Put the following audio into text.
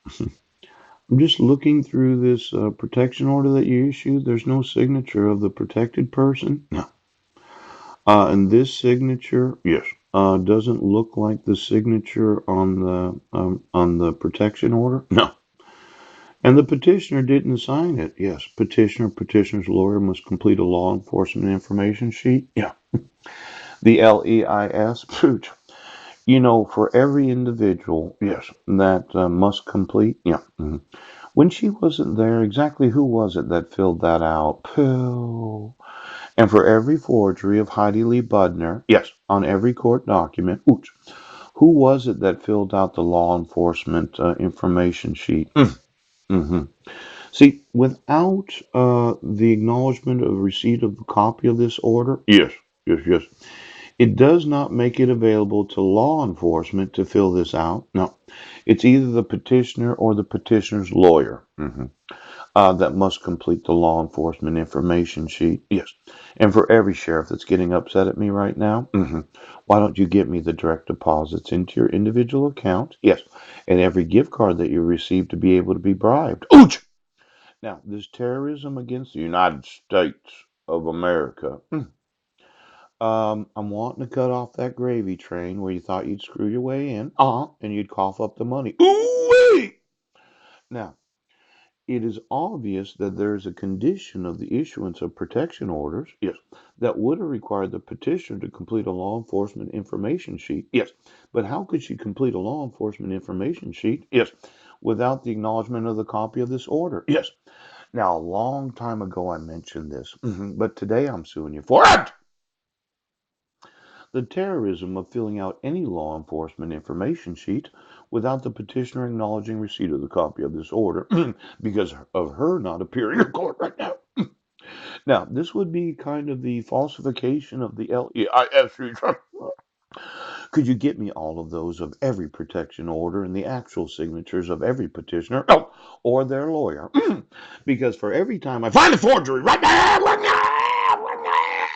I'm just looking through this protection order that you issued. There's no signature of the protected person. No. And this signature, yes, doesn't look like the signature on the protection order. No. And the petitioner didn't sign it. Yes, petitioner's lawyer must complete a law enforcement information sheet. Yeah. The LEIS. For every individual, yes, that must complete. Yeah. When she wasn't there, exactly who was it that filled that out? Pooh. And for every forgery of Heidi Lee Budner, yes, on every court document, ooch, who was it that filled out the law enforcement information sheet? Mm-hmm. See, without the acknowledgement of receipt of a copy of this order, yes, it does not make it available to law enforcement to fill this out. No, it's either the petitioner or the petitioner's lawyer. That must complete the law enforcement information sheet. Yes. And for every sheriff that's getting upset at me right now, why don't you get me the direct deposits into your individual account? Yes. And every gift card that you receive to be able to be bribed. Ouch! Now, this terrorism against the United States of America. I'm wanting to cut off that gravy train where you thought you'd screw your way in, and you'd cough up the money. Ooh-wee! Now, it is obvious that there is a condition of the issuance of protection orders, yes, that would have required the petitioner to complete a law enforcement information sheet, yes. But how could she complete a law enforcement information sheet, yes, without the acknowledgement of the copy of this order, yes? Now, a long time ago I mentioned this, but today I'm suing you for it. The terrorism of filling out any law enforcement information sheet without the petitioner acknowledging receipt of the copy of this order because of her not appearing in court right now. Now, this would be kind of the falsification of the LEIS. Could you get me all of those of every protection order and the actual signatures of every petitioner or their lawyer? Because for every time I find a forgery right now,